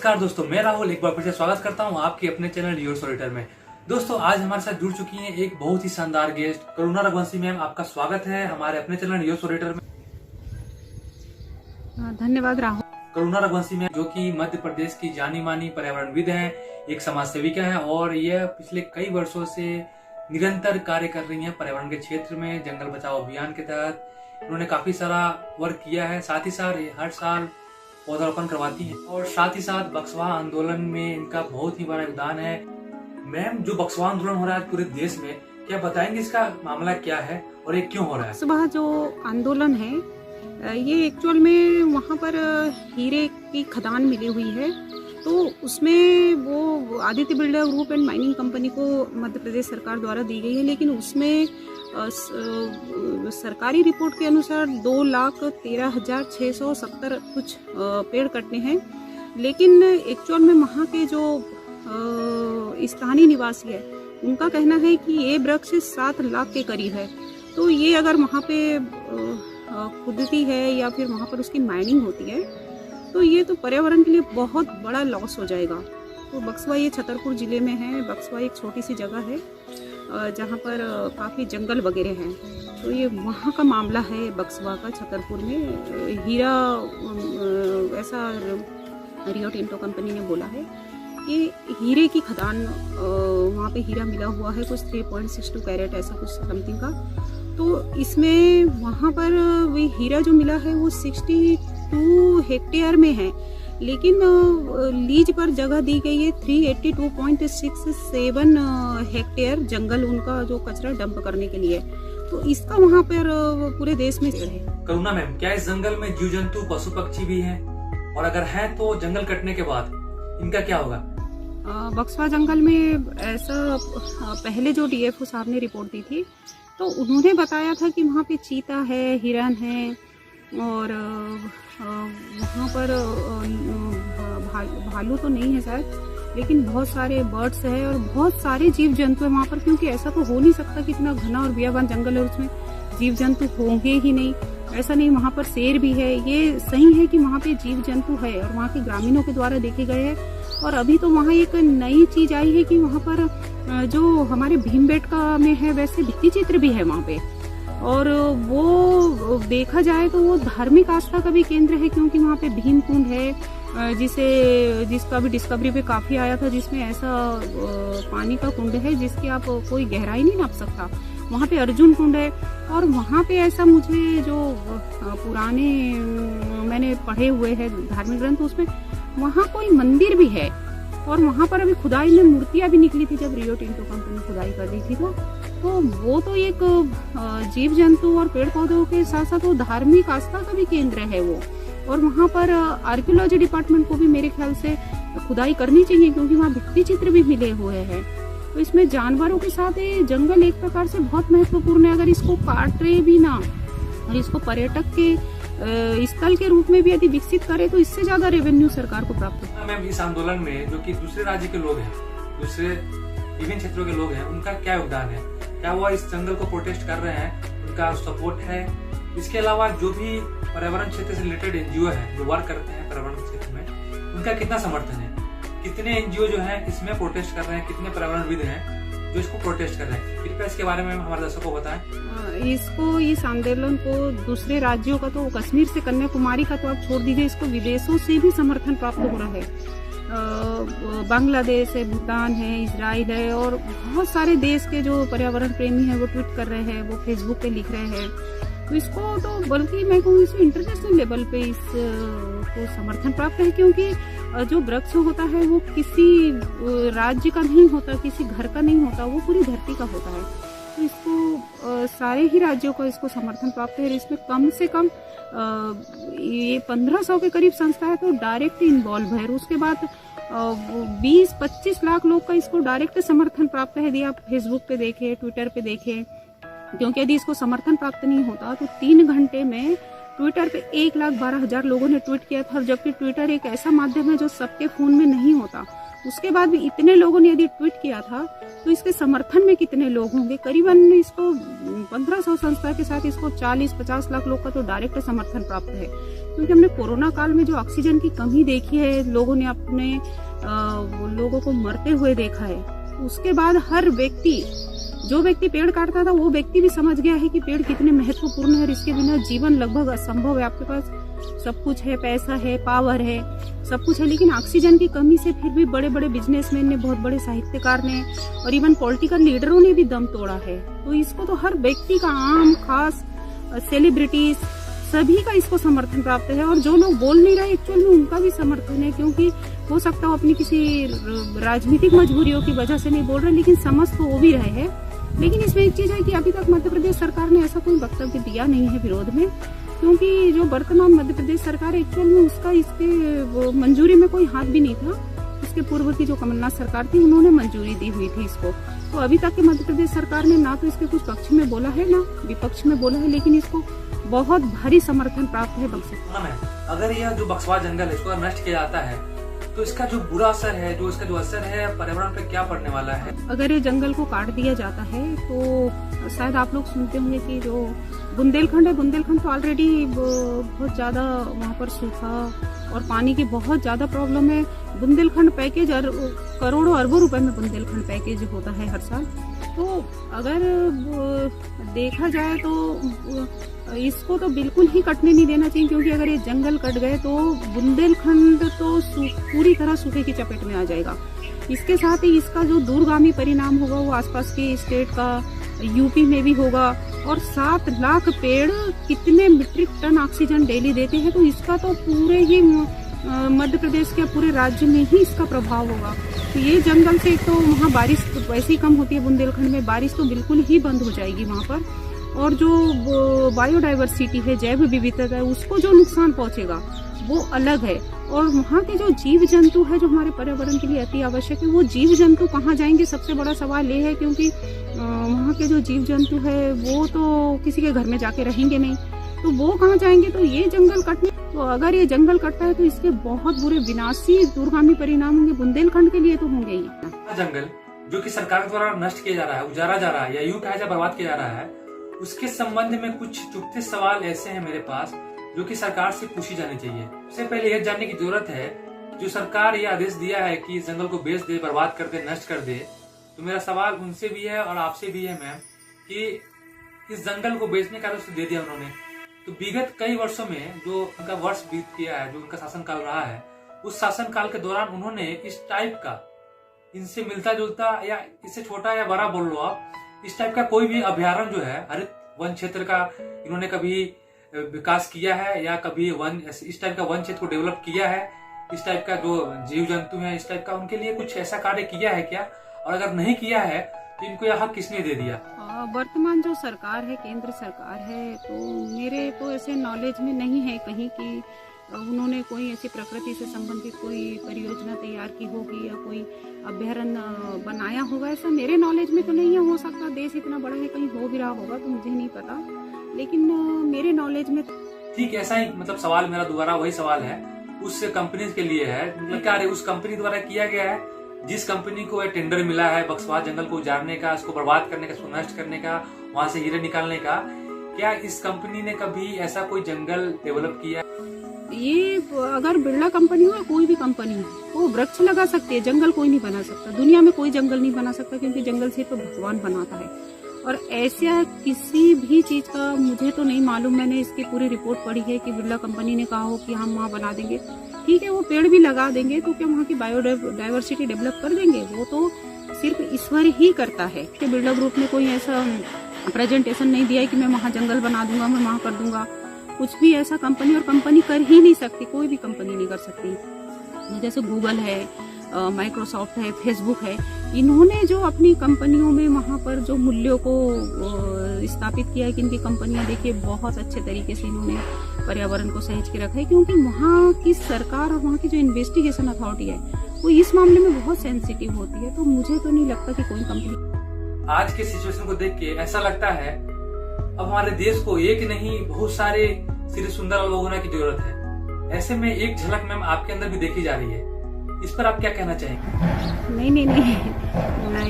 नमस्कार दोस्तों, मैं राहुल एक बार फिर से स्वागत करता हूं आपके अपने चैनल योर सॉलिटर में। दोस्तों आज हमारे साथ जुड़ चुकी हैं एक बहुत ही शानदार गेस्ट करुणा रघुवंशी मैम। आपका स्वागत है हमारे अपने चैनल योर सॉलिटर में। धन्यवाद राहुल। करुणा रघुवंशी मैम जो कि मध्य प्रदेश की जानी मानी पर्यावरणविद हैं, एक समाज सेविका है और यह पिछले कई वर्षों से निरंतर कार्य कर रही है पर्यावरण के क्षेत्र में। जंगल बचाओ अभियान के तहत उन्होंने काफी सारा वर्क किया है। साथ ही साथ हर साल पौधारोपण करवाती हैं और साथ ही साथ बक्सवा आंदोलन में इनका बहुत ही बड़ा योगदान है। मैम जो बक्सवा आंदोलन हो रहा है पूरे देश में, क्या बताएंगे इसका मामला क्या है और ये क्यों हो रहा है? बक्सवा जो आंदोलन है ये एक्चुअल में वहाँ पर हीरे की खदान मिली हुई है, तो उसमें वो Aditya Birla group and mining company को मध्य प्रदेश सरकार द्वारा दी गई है, लेकिन उसमें सरकारी रिपोर्ट के अनुसार 2,13,670 कुछ पेड़ कटने हैं, लेकिन एक्चुअल में वहाँ के जो स्थानीय निवासी है उनका कहना है कि ये वृक्ष 7 लाख के करीब है। तो ये अगर वहाँ पे खुदती है या फिर वहाँ पर उसकी माइनिंग होती है तो ये तो पर्यावरण के लिए बहुत बड़ा लॉस हो जाएगा। तो बक्सवा ये छतरपुर जिले में है। बक्सवा एक छोटी सी जगह है जहाँ पर काफ़ी जंगल वगैरह हैं। तो ये वहाँ का मामला है बक्सवा का, छतरपुर में हीरा ऐसा रियो टिंटो कंपनी ने बोला है कि हीरे की खदान वहाँ पे हीरा मिला हुआ है, कुछ 3.62 कैरेट ऐसा कुछ समथिंग का। तो इसमें वहाँ पर वही हीरा जो मिला है वो 62 हेक्टेयर में है, लेकिन लीज पर जगह दी गई है 382.67 हेक्टेयर जंगल उनका जो कचरा डंप करने के लिए। तो इसका वहाँ पर पूरे देश में है। करुणा मैम, क्या इस जंगल में जीव जंतु पशु पक्षी भी हैं? और अगर है तो जंगल कटने के बाद इनका क्या होगा? बक्सवा जंगल में ऐसा पहले जो डीएफओ साहब ने रिपोर्ट दी थी तो उन्होंने बताया था कि वहाँ पे चीता है, हिरन है और वहाँ पर भालू तो नहीं है शायद, लेकिन बहुत सारे बर्ड्स है और बहुत सारे जीव जंतु है वहाँ पर, क्योंकि ऐसा तो हो नहीं सकता कि इतना घना और बियाबान जंगल है उसमें जीव जंतु होंगे ही नहीं। ऐसा नहीं, वहाँ पर शेर भी है। ये सही है कि वहाँ पे जीव जंतु है और वहाँ के ग्रामीणों के द्वारा देखे गए हैं। और अभी तो वहाँ एक नई चीज आई है कि वहाँ पर जो हमारे भीमबेटका में है वैसे भित्ति चित्र भी है वहाँ पे, और वो देखा जाए तो वो धार्मिक आस्था का भी केंद्र है, क्योंकि वहाँ पे भीम कुंड है जिसका भी डिस्कवरी पे काफी आया था, जिसमें ऐसा पानी का कुंड है जिसकी आप कोई गहराई नहीं नाप सकता। वहाँ पे अर्जुन कुंड है और वहाँ पे ऐसा मुझे जो पुराने मैंने पढ़े हुए हैं धार्मिक ग्रंथ उसमें वहाँ कोई मंदिर भी है और वहाँ पर अभी खुदाई में मूर्तियाँ भी निकली थी जब रियो टिंटो कंपनी खुदाई कर रही थी। तो वो तो एक जीव जंतु और पेड़ पौधों के साथ साथ वो धार्मिक आस्था का भी केंद्र है वो। और वहाँ पर आर्कियोलॉजी डिपार्टमेंट को भी मेरे ख्याल से खुदाई करनी चाहिए, क्योंकि वहाँ भित्ति चित्र भी मिले हुए हैं। तो इसमें जानवरों के साथ ये जंगल एक प्रकार से बहुत महत्वपूर्ण है। अगर इसको काट रहे भी ना और इसको पर्यटक के स्थल के रूप में भी यदि विकसित करे तो इससे ज्यादा रेवेन्यू सरकार को प्राप्त होगा। मैम इस आंदोलन में जो कि दूसरे राज्य के लोग हैं, दूसरे विभिन्न क्षेत्रों के लोग हैं, उनका क्या योगदान है? क्या वो इस जंगल को प्रोटेस्ट कर रहे हैं, उनका सपोर्ट है? इसके अलावा जो भी पर्यावरण क्षेत्र से रिलेटेड एनजीओ है जो वर्क करते हैं पर्यावरण क्षेत्र में, उनका कितना समर्थन है? कितने एनजीओ जो है इसमें प्रोटेस्ट कर रहे हैं, कितने पर्यावरणविद हैं जो इसको प्रोटेस्ट कर रहे हैं? कृपया इसके बारे में हमारे दर्शकों को बताएं। इस आंदोलन को दूसरे राज्यों का तो कश्मीर से कन्याकुमारी का तो आप छोड़ दीजिए, इसको विदेशों से भी समर्थन प्राप्त हो रहा है। बांग्लादेश है, भूटान है, इजराइल है और बहुत सारे देश के जो पर्यावरण प्रेमी हैं वो ट्वीट कर रहे हैं, वो फेसबुक पे लिख रहे हैं। तो इसको तो बल्कि मैं कहूँ इसको इंटरनेशनल लेवल पे इसको समर्थन प्राप्त है, क्योंकि जो वृक्ष होता है वो किसी राज्य का नहीं होता, किसी घर का नहीं होता, वो पूरी धरती का होता है। तो इसको सारे ही राज्यों का इसको समर्थन प्राप्त है। इसमें कम से कम ये 1500 के करीब संस्था है तो डायरेक्ट इन्वॉल्व है। उसके बाद 20-25 लाख लोग का इसको डायरेक्ट समर्थन प्राप्त है। यदि आप फेसबुक पे देखें, ट्विटर पे देखें, क्योंकि यदि इसको समर्थन प्राप्त नहीं होता तो 3 घंटे में ट्विटर पे 1,12,000 लोगों ने ट्वीट किया था। जबकि ट्विटर एक ऐसा माध्यम है जो सबके फोन में नहीं होता, उसके बाद भी इतने लोगों ने यदि ट्वीट किया था तो इसके समर्थन में कितने लोग होंगे। करीबन इसको 1500 संस्था के साथ इसको 40-50 लाख लोग का तो डायरेक्ट समर्थन प्राप्त है, क्योंकि हमने कोरोना काल में जो ऑक्सीजन की कमी देखी है, लोगों ने अपने लोगों को मरते हुए देखा है। उसके बाद हर व्यक्ति, जो व्यक्ति पेड़ काटता था वो व्यक्ति भी समझ गया है कि पेड़ कितने महत्वपूर्ण है और इसके बिना जीवन लगभग असंभव है। आपके पास सब कुछ है, पैसा है, पावर है, सब कुछ है, लेकिन ऑक्सीजन की कमी से फिर भी बड़े बड़े बिजनेसमैन ने, बहुत बड़े साहित्यकार ने और इवन पॉलिटिकल लीडरों ने भी दम तोड़ा है। तो इसको तो हर व्यक्ति का, आम खास सेलिब्रिटीज सभी का इसको समर्थन प्राप्त है। और जो लोग बोल नहीं रहे एक्चुअल में उनका भी समर्थन है, क्योंकि हो सकता है अपनी किसी राजनीतिक मजबूरियों की वजह से नहीं बोल रहे, लेकिन समझ तो वो भी रहे हैं। लेकिन इसमें एक चीज है कि अभी तक मध्य प्रदेश सरकार ने ऐसा कोई वक्तव्य दिया नहीं है विरोध में, क्योंकि जो वर्तमान मध्य प्रदेश सरकार एक्चुअल में उसका इसके मंजूरी में कोई हाथ भी नहीं था। इसके पूर्व की जो कमलनाथ सरकार थी उन्होंने मंजूरी दी हुई थी इसको। तो अभी तक के मध्य प्रदेश सरकार ने ना तो इसके कुछ पक्ष में बोला है ना विपक्ष में बोला है, लेकिन इसको बहुत भारी समर्थन प्राप्त है बक्सवा। अगर यह जो बक्सवा जंगल है इसको नष्ट किया जाता है तो इसका जो बुरा असर है, जो इसका जो असर है पर्यावरण पे क्या पड़ने वाला है? अगर ये जंगल को काट दिया जाता है तो शायद आप लोग सुनते होंगे कि जो बुंदेलखंड है, बुंदेलखंड तो ऑलरेडी बहुत ज्यादा वहाँ पर सूखा और पानी की बहुत ज्यादा प्रॉब्लम है। बुंदेलखंड पैकेज करोड़ों अरबों रुपए में बुंदेलखंड पैकेज होता है हर साल। तो अगर देखा जाए तो इसको तो बिल्कुल ही कटने नहीं देना चाहिए, क्योंकि अगर ये जंगल कट गए तो बुंदेलखंड तो पूरी तरह सूखे की चपेट में आ जाएगा। इसके साथ ही इसका जो दूरगामी परिणाम होगा वो आसपास के स्टेट का, यूपी में भी होगा। और 7 लाख पेड़ कितने मीट्रिक टन ऑक्सीजन डेली देते हैं, तो इसका तो पूरे ही मध्य प्रदेश के पूरे राज्य में ही इसका प्रभाव होगा। तो ये जंगल से तो वहाँ बारिश तो वैसे ही कम होती है, बुंदेलखंड में बारिश तो बिल्कुल ही बंद हो जाएगी वहाँ पर। और जो बायोडाइवर्सिटी है, जैव विविधता है, उसको जो नुकसान पहुंचेगा वो अलग है। और वहाँ के जो जीव जंतु है जो हमारे पर्यावरण के लिए अति आवश्यक है, वो जीव जंतु कहाँ जाएंगे, सबसे बड़ा सवाल ये है। क्योंकि वहाँ के जो जीव जंतु है वो तो किसी के घर में जाके रहेंगे नहीं, तो वो कहाँ जाएंगे? तो ये जंगल कटने, तो अगर ये जंगल कटता है तो इसके बहुत बुरे विनाशी दूरगामी परिणाम होंगे, बुंदेलखंड के लिए तो होंगे ही। जंगल जो कि सरकार द्वारा नष्ट किया जा रहा है, उजारा जा रहा है, या यूं कहा जाए बर्बाद किया जा रहा है, उसके संबंध में कुछ चुभते सवाल ऐसे हैं मेरे पास जो कि सरकार से पूछी जानी चाहिए। सबसे पहले यह जानने की जरूरत है, जो सरकार ये आदेश दिया है कि इस जंगल को बेच दे, बर्बाद कर दे, नष्ट कर दे, तो मेरा सवाल उनसे भी है और आपसे भी है मैम, कि इस जंगल को बेचने का आदेश दे दिया उन्होंने, तो विगत कई वर्षों में जो उनका वर्ष बीत गया है, जो उनका शासनकाल रहा है, उस शासनकाल के दौरान उन्होंने इस टाइप का, इनसे मिलता जुलता या इससे छोटा या बड़ा बोल लो आप, इस टाइप का कोई भी अभ्यारण्य जो है हरित वन क्षेत्र का इन्होंने कभी विकास किया है, या कभी इस टाइप का वन क्षेत्र को डेवलप किया है, इस टाइप का जो जीव जंतु है इस टाइप का उनके लिए कुछ ऐसा कार्य किया है क्या? और अगर नहीं किया है तो इनको यह हक किसने दे दिया? वर्तमान जो सरकार है, केंद्र सरकार है, तो मेरे तो ऐसे नॉलेज में नहीं है कहीं कि उन्होंने कोई ऐसी प्रकृति से संबंधित कोई परियोजना तैयार की होगी या कोई अभ्यारण्य बनाया होगा, ऐसा मेरे नॉलेज में तो नहीं है। हो सकता देश इतना बड़ा है कहीं हो भी रहा होगा, तो मुझे नहीं पता, लेकिन मेरे नॉलेज में ठीक ऐसा ही मतलब सवाल मेरा दोबारा वही सवाल है, उस कंपनी के लिए है, कार्य उस कंपनी द्वारा किया गया है जिस कंपनी को टेंडर मिला है बक्सवा जंगल को उजाड़ने का, इसको बर्बाद करने का, इसको नष्ट करने का, वहां से हीरे निकालने का। क्या इस कंपनी ने कभी ऐसा कोई जंगल डेवलप किया? ये अगर बिरला कंपनी हो या कोई भी कंपनी हो, वो वृक्ष लगा सकती है, जंगल कोई नहीं बना सकता। दुनिया में कोई जंगल नहीं बना सकता, क्योंकि जंगल सिर्फ भगवान बनाता है। और ऐसा किसी भी चीज का मुझे तो नहीं मालूम, मैंने इसकी पूरी रिपोर्ट पढ़ी है कि बिरला कंपनी ने कहा हो कि हम वहाँ बना देंगे। ठीक है, वो पेड़ भी लगा देंगे, तो क्या वहाँ की बायोडाइवर्सिटी डेवलप कर देंगे? वो तो सिर्फ ईश्वर ही करता है। कि बिरला ग्रुप ने कोई ऐसा प्रेजेंटेशन नहीं दिया है कि मैं वहाँ जंगल बना दूंगा, मैं वहाँ कर दूंगा, कुछ भी ऐसा कंपनी और कंपनी कर ही नहीं सकती, कोई भी कंपनी नहीं कर सकती। जैसे गूगल है, माइक्रोसॉफ्ट है, फेसबुक है, इन्होंने जो अपनी कंपनियों में वहाँ पर जो मूल्यों को स्थापित किया है कि इनकी कंपनियां देखिए बहुत अच्छे तरीके से इन्होंने पर्यावरण को सहेज के रखा है, क्योंकि वहाँ की सरकार और वहाँ की जो इन्वेस्टिगेशन अथॉरिटी है वो इस मामले में बहुत सेंसिटिव होती है। तो मुझे तो नहीं लगता कि कोई कंपनी। आज के सिचुएशन को देख के ऐसा लगता है अब हमारे देश को एक नहीं बहुत सारे श्री सुंदर लोग होने की जरूरत है। ऐसे में एक झलक मैम आपके अंदर भी देखी जा रही है। इस पर आप क्या कहना चाहेंगे? नहीं,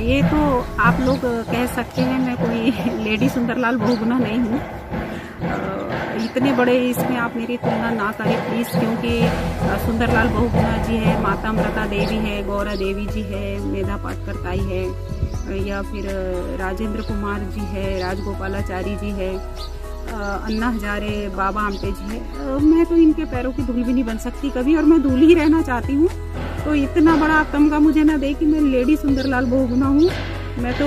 ये तो आप लोग कह सकते हैं, मैं कोई लेडी सुंदरलाल बहुगुना नहीं हूँ। इतने बड़े इसमें आप मेरी तुलना ना करें प्लीज़, क्योंकि सुंदरलाल बहुगुना जी है, माता अमृता देवी है, गौरा देवी जी है, मेधा पाटकर ताई है, या फिर राजेंद्र कुमार जी है, राजगोपालाचारी जी है, अन्ना हजारे, बाबा आमटे जी है। मैं तो इनके पैरों की धूल भी नहीं बन सकती कभी, और मैं धूल ही रहना चाहती हूँ। तो इतना बड़ा आप तमगा मुझे ना दे कि मैं लेडी सुंदरलाल बहुगुना हूँ। मैं तो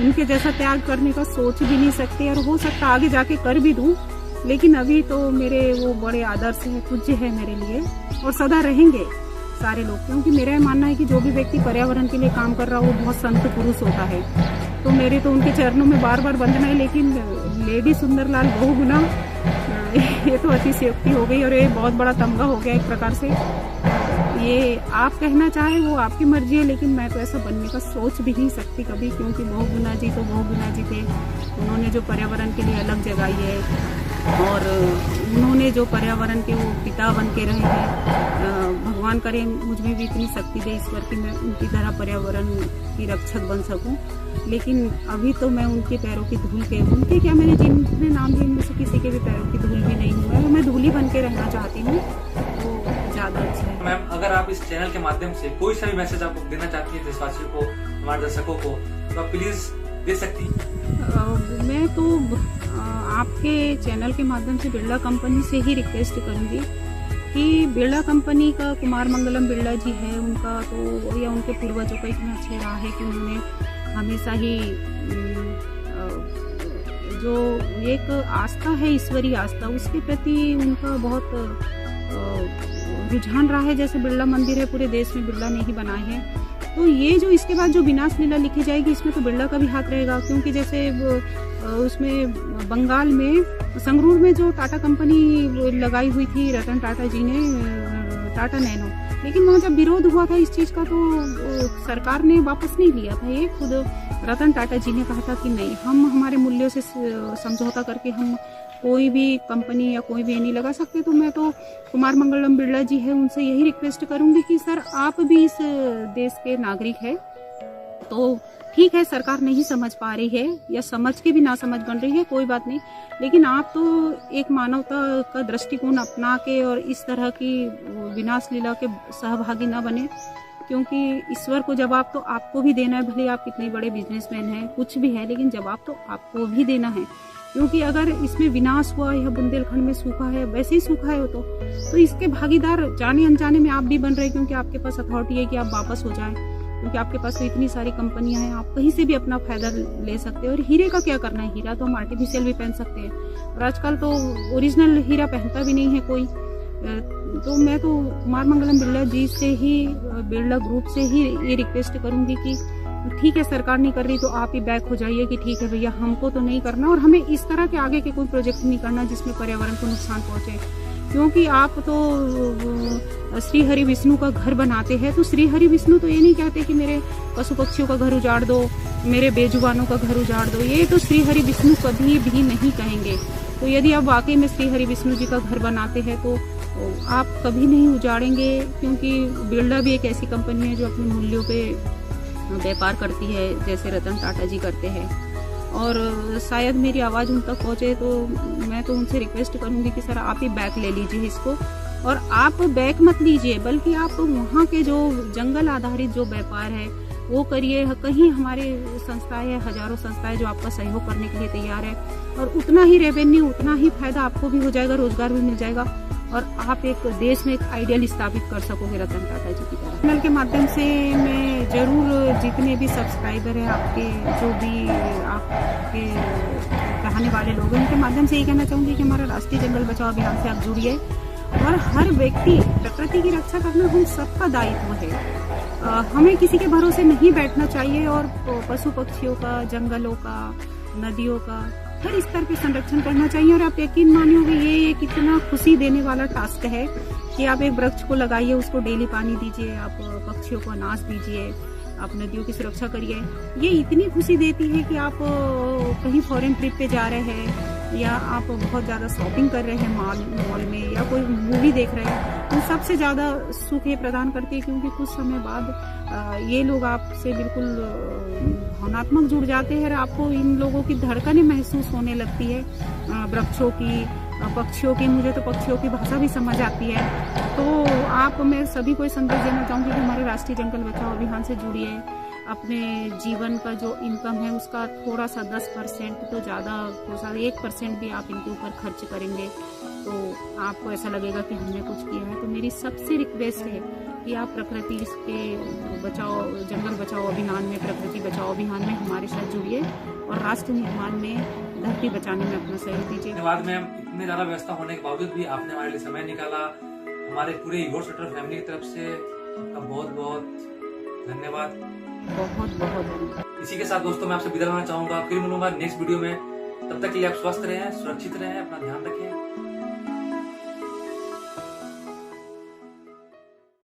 उनके जैसा त्याग करने का सोच भी नहीं सकती, और हो सकता आगे जाके कर भी दूँ, लेकिन अभी तो मेरे वो बड़े आदर्श है, पूज्य है मेरे लिए, और सदा रहेंगे सारे लोग। क्योंकि मेरा ये मानना है कि जो भी व्यक्ति पर्यावरण के लिए काम कर रहा हो वो बहुत संत पुरुष होता है। तो मेरे तो उनके चरणों में बार बार वंदना है, लेकिन लेडी सुंदरलाल बहुगुना ये तो अतिशयोक्ति हो गई, और ये बहुत बड़ा तमगा हो गया एक प्रकार से। ये आप कहना चाहे वो आपकी मर्जी है, लेकिन मैं तो ऐसा बनने का सोच भी नहीं सकती कभी, क्योंकि बहुगुना जी तो बहुगुना जी थे। उन्होंने जो पर्यावरण के लिए अलग जगाई है, और उन्होंने जो पर्यावरण के वो पिता बन के रहे हैं। भगवान करे मुझ में भी इतनी शक्ति दे ईश्वर की मैं उनकी तरह पर्यावरण की रक्षक बन सकूं। लेकिन अभी तो मैं उनके पैरों की धूल के, उनके क्या, मैंने जिनने नाम लिए इनमें से किसी के भी पैरों की धूल भी नहीं हूँ। मैं धूल ही बन के रहना चाहती हूँ, तो ज़्यादा अच्छा है। मैम, अगर आप इस चैनल के माध्यम से कोई सा भी मैसेज आपको देना चाहती है देशवासियों को, हमारे दर्शकों को, तो आप प्लीज दे सकती हैं। मैं तो आपके चैनल के माध्यम से बिरला कंपनी से ही रिक्वेस्ट करूंगी कि बिरला कंपनी का कुमार मंगलम बिरला जी है, उनका तो या उनके पूर्वजों का इतना अच्छा रहा है कि उन्होंने हमेशा ही जो एक आस्था है, ईश्वरीय आस्था, उसके प्रति उनका बहुत रुझान रहा है। जैसे बिरला मंदिर है, पूरे देश में बिरला ने ही बनाए हैं। तो ये जो इसके बाद जो विनाश लीला लिखी जाएगी, इसमें तो बिरला का भी हाथ रहेगा, क्योंकि जैसे उसमें बंगाल में संगरूर में जो टाटा कंपनी लगाई हुई थी रतन टाटा जी ने, टाटा नैनो, लेकिन वहाँ जब विरोध हुआ था इस चीज़ का तो सरकार ने वापस नहीं लिया था। ये खुद रतन टाटा जी ने कहा था कि नहीं, हम हमारे मूल्यों से समझौता करके हम कोई भी कंपनी या कोई भी नहीं लगा सकते। तो मैं तो कुमार मंगलम बिरला जी है, उनसे यही रिक्वेस्ट करूंगी कि सर आप भी इस देश के नागरिक है, तो ठीक है सरकार नहीं समझ पा रही है या समझ के भी ना समझ बन रही है, कोई बात नहीं, लेकिन आप तो एक मानवता का दृष्टिकोण अपना के और इस तरह की विनाश लीला के सहभागी ना बने, क्योंकि ईश्वर को जवाब तो आपको भी देना है। भले आप कितने बड़े बिजनेसमैन हैं, कुछ भी है, लेकिन जवाब तो आपको भी देना है। क्योंकि अगर इसमें विनाश हुआ, यह बुंदेलखंड में सूखा है, वैसे ही सूखा है तो इसके भागीदार जाने अनजाने में आप भी बन रहे हैं, क्योंकि आपके पास अथॉरिटी है कि आप वापस हो जाएं, क्योंकि आपके पास तो इतनी सारी कंपनियां हैं, आप कहीं से भी अपना फायदा ले सकते हैं। और हीरे का क्या करना है, हीरा तो हम आर्टिफिशियल भी पहन सकते हैं, और आजकल तो ओरिजिनल हीरा पहनता भी नहीं है कोई। तो मैं तो कुमार मंगलम बिरला जी से ही, बिरला ग्रुप से ही ये रिक्वेस्ट करूंगी कि ठीक है सरकार नहीं कर रही तो आप ही बैक हो जाइए कि ठीक है भैया, हमको तो नहीं करना, और हमें इस तरह के आगे के कोई प्रोजेक्ट नहीं करना जिसमें पर्यावरण को नुकसान पहुंचे। क्योंकि आप तो श्री हरि विष्णु का घर बनाते हैं, तो श्री हरि विष्णु तो ये नहीं कहते कि मेरे पशु पक्षियों का घर उजाड़ दो, मेरे बेजुबानों का घर उजाड़ दो, ये तो श्री हरि विष्णु कभी भी नहीं कहेंगे। तो यदि आप वाकई में श्री हरि विष्णु जी का घर बनाते हैं तो आप कभी नहीं उजाड़ेंगे, क्योंकि बिरला भी एक ऐसी कंपनी है जो अपने मूल्यों पे व्यापार करती है, जैसे रतन टाटा जी करते हैं। और शायद मेरी आवाज़ उन तक पहुँचे, तो मैं तो उनसे रिक्वेस्ट करूँगी कि सर आप ही बैक ले लीजिए इसको, और आप बैक मत लीजिए, बल्कि आप वहाँ के जो जंगल आधारित जो व्यापार है वो करिए। कहीं हमारे संस्थाएं है, हजारों संस्थाएं जो आपका सहयोग करने के लिए तैयार है, और उतना ही रेवेन्यू, उतना ही फायदा आपको भी हो जाएगा, रोजगार भी मिल जाएगा, और आप एक देश में एक आइडियल स्थापित कर सकोगे रतन टाटा जी की तरह। चैनल के माध्यम से मैं जरूर जितने भी सब्सक्राइबर हैं आपके, जो भी आपके चाहने वाले लोग हैं, उनके माध्यम से ये कहना चाहूँगी कि हमारा राष्ट्रीय जंगल बचाओ अभियान से आप जुड़िए, और हर व्यक्ति, प्रकृति की रक्षा करना हम सबका दायित्व है। हमें किसी के भरोसे नहीं बैठना चाहिए, और पशु पक्षियों का, जंगलों का, नदियों का हर स्तर पे संरक्षण करना चाहिए। और आप यकीन मानियोगे, ये कितना खुशी देने वाला टास्क है कि आप एक वृक्ष को लगाइए, उसको डेली पानी दीजिए, आप पक्षियों को अनाज दीजिए, आप नदियों की सुरक्षा करिए। ये इतनी खुशी देती है कि आप कहीं फॉरेन ट्रिप पे जा रहे हैं या आप बहुत ज़्यादा शॉपिंग कर रहे हैं मॉल में या कोई मूवी देख रहे हैं, तो सबसे ज़्यादा सुख ये प्रदान करती है, क्योंकि कुछ समय बाद ये लोग आपसे बिल्कुल भावनात्मक जुड़ जाते हैं और आपको इन लोगों की धड़कनें महसूस होने लगती है। वृक्षों की, पक्षियों की, मुझे तो पक्षियों की भाषा भी समझ आती है। तो मैं सभी को संदेश देना चाहूँगी कि हमारे राष्ट्रीय जंगल बचाओ अभियान से जुड़िए। अपने जीवन का जो इनकम है उसका थोड़ा सा 10% तो ज़्यादा, थोड़ा सा 1% भी आप इनके ऊपर खर्च करेंगे तो आपको ऐसा लगेगा कि हमने कुछ किया है। तो मेरी सबसे रिक्वेस्ट है कि आप प्रकृति के बचाओ, जंगल बचाओ अभियान में, प्रकृति बचाओ अभियान में हमारे साथ जुड़िए और राष्ट्र निर्माण में, धरती बचाने में अपना सहयोग दीजिए। धन्यवाद मैम, इतने ज़्यादा व्यवस्था होने के बावजूद भी आपने हमारे लिए समय निकाला। हमारे पूरे योर सेक्टर फैमिली की तरफ से आपका बहुत बहुत धन्यवाद। बहुत बहुत धन्यवाद। इसी के साथ दोस्तों मैं आपसे विदा लेना चाहूंगा, फिर मिलूंगा नेक्स्ट वीडियो में। तब तक के लिए आप स्वस्थ रहें, सुरक्षित रहें, अपना ध्यान रखें।